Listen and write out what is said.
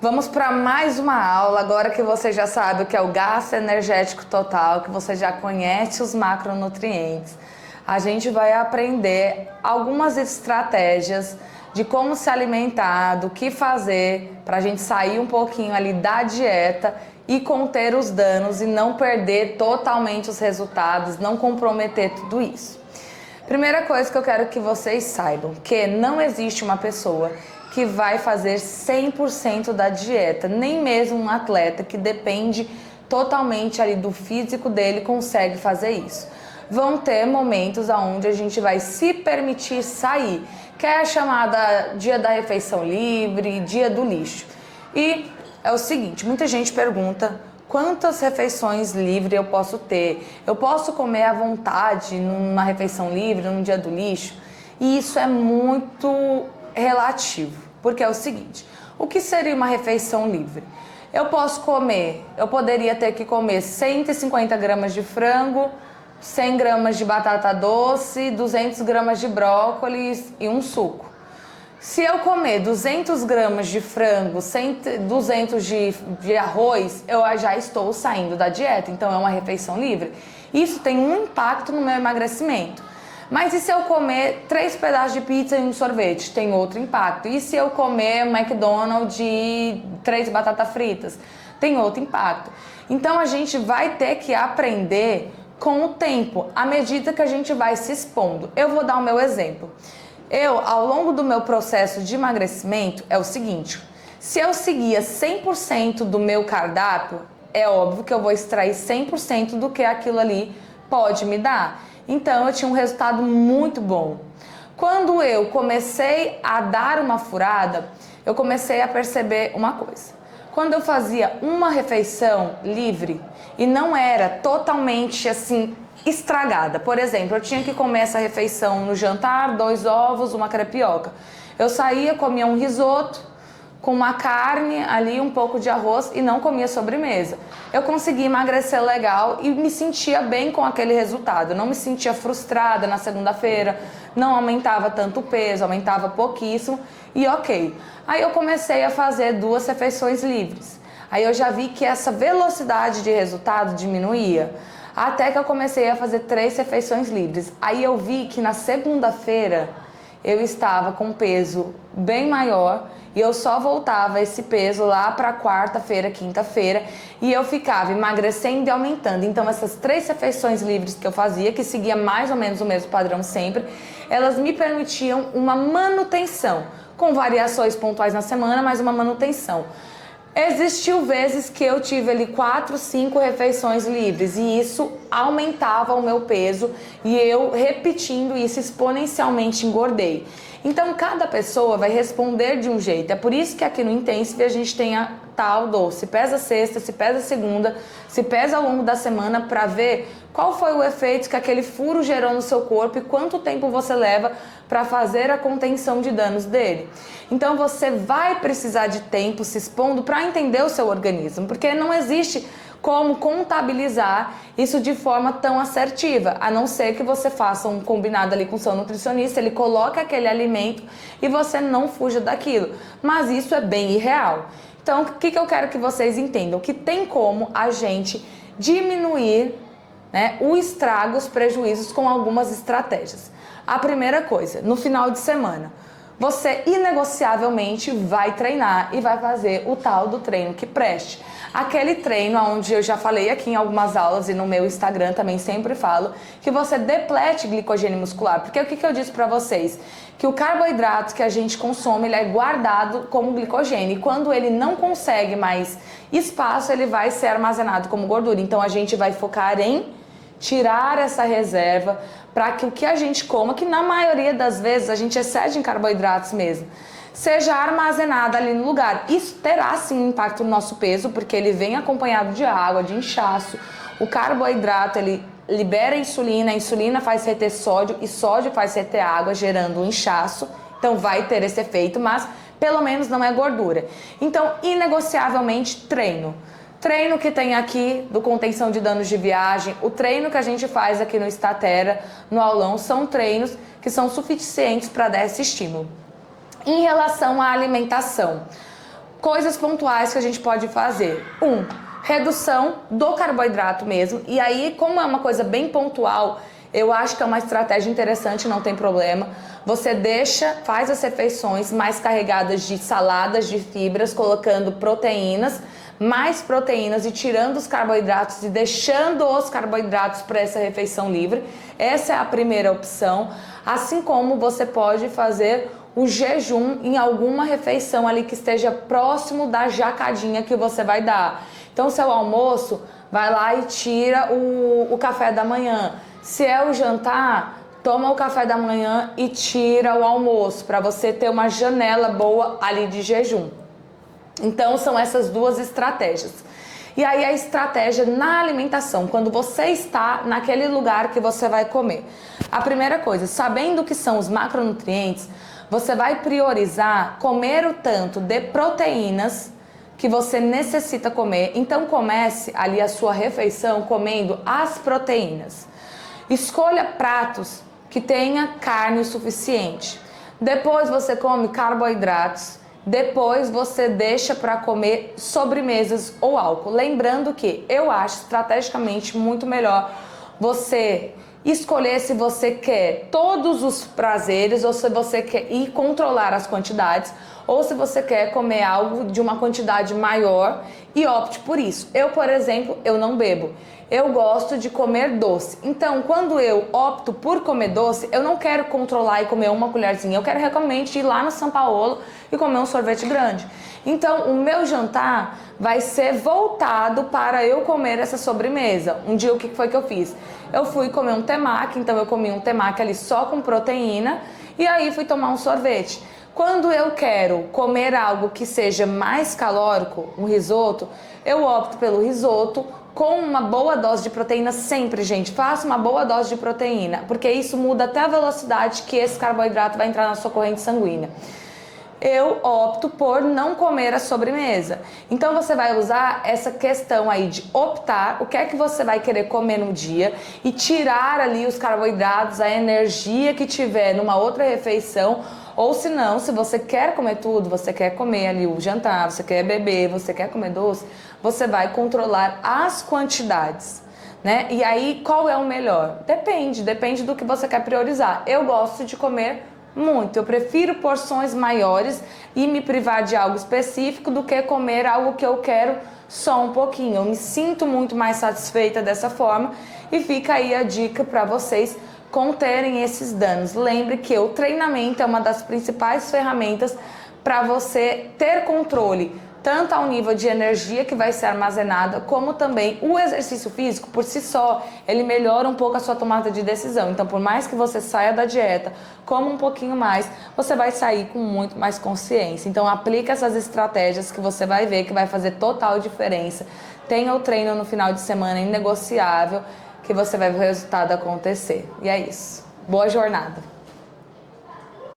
Vamos para mais uma aula, agora que você já sabe o que é o gasto energético total, que você já conhece os macronutrientes. A gente vai aprender algumas estratégias de como se alimentar, do que fazer, para a gente sair um pouquinho ali da dieta e conter os danos e não perder totalmente os resultados, não comprometer tudo isso. Primeira coisa que eu quero que vocês saibam, que não existe uma pessoa que vai fazer 100% da dieta, nem mesmo um atleta que depende totalmente ali do físico dele consegue fazer isso. Vão ter momentos onde a gente vai se permitir sair, que é a chamada dia da refeição livre, dia do lixo. E é o seguinte, muita gente pergunta: quantas refeições livres eu posso ter? Eu posso comer à vontade numa refeição livre, num dia do lixo? E isso é muito relativo, porque é o seguinte, o que seria uma refeição livre? Eu poderia ter que comer 150 gramas de frango, 100 gramas de batata doce, 200 gramas de brócolis e um suco. Se eu comer 200 gramas de frango, 200 de arroz, eu já estou saindo da dieta, então é uma refeição livre. Isso tem um impacto no meu emagrecimento. Mas e se eu comer 3 pedaços de pizza e um sorvete? Tem outro impacto. E se eu comer um McDonald's e 3 batatas fritas? Tem outro impacto. Então a gente vai ter que aprender com o tempo, à medida que a gente vai se expondo. Eu vou dar o meu exemplo. Ao longo do meu processo de emagrecimento, é o seguinte: se eu seguia 100% do meu cardápio, é óbvio que eu vou extrair 100% do que aquilo ali pode me dar. Então eu tinha um resultado muito bom. Quando eu comecei a dar uma furada, eu comecei a perceber uma coisa. Quando eu fazia uma refeição livre e não era totalmente assim estragada, por exemplo, eu tinha que comer essa refeição no jantar, 2 ovos, uma crepioca. Eu saía, comia um risoto com uma carne ali, um pouco de arroz e não comia sobremesa. Eu consegui emagrecer legal e me sentia bem com aquele resultado. Eu não me sentia frustrada na segunda-feira, não aumentava tanto o peso, aumentava pouquíssimo e ok. Aí eu comecei a fazer 2 refeições livres. Aí eu já vi que essa velocidade de resultado diminuía. Até que eu comecei a fazer 3 refeições livres. Aí eu vi que na segunda-feira eu estava com peso bem maior e eu só voltava esse peso lá para quarta-feira, quinta-feira e eu ficava emagrecendo e aumentando. Então essas 3 refeições livres que eu fazia, que seguia mais ou menos o mesmo padrão sempre, elas me permitiam uma manutenção, com variações pontuais na semana, mas uma manutenção. Existiu vezes que eu tive ali 4, 5 refeições livres e isso aumentava o meu peso e eu repetindo isso exponencialmente engordei. Então cada pessoa vai responder de um jeito, é por isso que aqui no Intensive a gente tem a tal do se pesa sexta, se pesa segunda, se pesa ao longo da semana para ver qual foi o efeito que aquele furo gerou no seu corpo e quanto tempo você leva para fazer a contenção de danos dele. Então você vai precisar de tempo se expondo para entender o seu organismo, porque não existe como contabilizar isso de forma tão assertiva, a não ser que você faça um combinado ali com o seu nutricionista, ele coloque aquele alimento e você não fuja daquilo, mas isso é bem irreal. Então o que eu quero que vocês entendam? Que tem como a gente diminuir, né, o estrago, os prejuízos com algumas estratégias. A primeira coisa, no final de semana, você inegociavelmente vai treinar e vai fazer o tal do treino que preste. Aquele treino onde eu já falei aqui em algumas aulas e no meu Instagram também sempre falo, que você deplete glicogênio muscular. Porque o que eu disse pra vocês? Que o carboidrato que a gente consome, ele é guardado como glicogênio. E quando ele não consegue mais espaço, ele vai ser armazenado como gordura. Então a gente vai focar em tirar essa reserva para que o que a gente coma, que na maioria das vezes a gente excede em carboidratos mesmo, seja armazenado ali no lugar. Isso terá sim um impacto no nosso peso, porque ele vem acompanhado de água, de inchaço. O carboidrato, ele libera insulina, a insulina faz reter sódio e sódio faz reter água, gerando um inchaço. Então vai ter esse efeito, mas pelo menos não é gordura. Então, inegociavelmente, treino. Treino que tem aqui do contenção de danos de viagem, o treino que a gente faz aqui no Statera, no aulão, são treinos que são suficientes para dar esse estímulo. Em relação à alimentação, Coisas pontuais que a gente pode fazer. Redução do carboidrato mesmo. E aí, como é uma coisa bem pontual, eu acho que é uma estratégia interessante, não tem problema. Você faz as refeições mais carregadas de saladas, de fibras, colocando proteínas, mais proteínas e tirando os carboidratos e deixando os carboidratos para essa refeição livre. Essa é a primeira opção. Assim como você pode fazer o jejum em alguma refeição ali que esteja próximo da jacadinha que você vai dar. Então, seu almoço, vai lá e tira o café da manhã. Se é o jantar, toma o café da manhã e tira o almoço, para você ter uma janela boa ali de jejum. Então, são essas duas estratégias. E aí, a estratégia na alimentação, quando você está naquele lugar que você vai comer. A primeira coisa, sabendo o que são os macronutrientes, você vai priorizar comer o tanto de proteínas que você necessita comer. Então, comece ali a sua refeição comendo as proteínas. Escolha pratos que tenha carne o suficiente. Depois você come carboidratos. Depois você deixa para comer sobremesas ou álcool. Lembrando que eu acho estrategicamente muito melhor você escolher se você quer todos os prazeres ou se você quer ir controlar as quantidades ou se você quer comer algo de uma quantidade maior e opte por isso. Eu, por exemplo, eu não bebo. Eu gosto de comer doce. Então, quando eu opto por comer doce, eu não quero controlar e comer uma colherzinha. Eu quero realmente ir lá no São Paulo e comer um sorvete grande. Então, o meu jantar vai ser voltado para eu comer essa sobremesa. Um dia, o que foi que eu fiz? Eu fui comer um temaki, então eu comi um temaki ali só com proteína e aí fui tomar um sorvete. Quando eu quero comer algo que seja mais calórico, um risoto, eu opto pelo risoto com uma boa dose de proteína sempre, gente. Faça uma boa dose de proteína, porque isso muda até a velocidade que esse carboidrato vai entrar na sua corrente sanguínea. Eu opto por não comer a sobremesa. Então você vai usar essa questão aí de optar o que é que você vai querer comer no dia e tirar ali os carboidratos, a energia que tiver numa outra refeição. Ou se não, se você quer comer tudo, você quer comer ali o jantar, você quer beber, você quer comer doce, você vai controlar as quantidades, né? E aí, qual é o melhor? Depende do que você quer priorizar. Eu gosto de comer muito, eu prefiro porções maiores e me privar de algo específico do que comer algo que eu quero só um pouquinho. Eu me sinto muito mais satisfeita dessa forma e fica aí a dica para vocês conterem esses danos. Lembre que o treinamento é uma das principais ferramentas para você ter controle, tanto ao nível de energia que vai ser armazenada, como também o exercício físico, por si só, ele melhora um pouco a sua tomada de decisão. Então, por mais que você saia da dieta, coma um pouquinho mais, você vai sair com muito mais consciência. Então, aplique essas estratégias que você vai ver que vai fazer total diferença. Tenha o treino no final de semana inegociável, que você vai ver o resultado acontecer. E é isso. Boa jornada!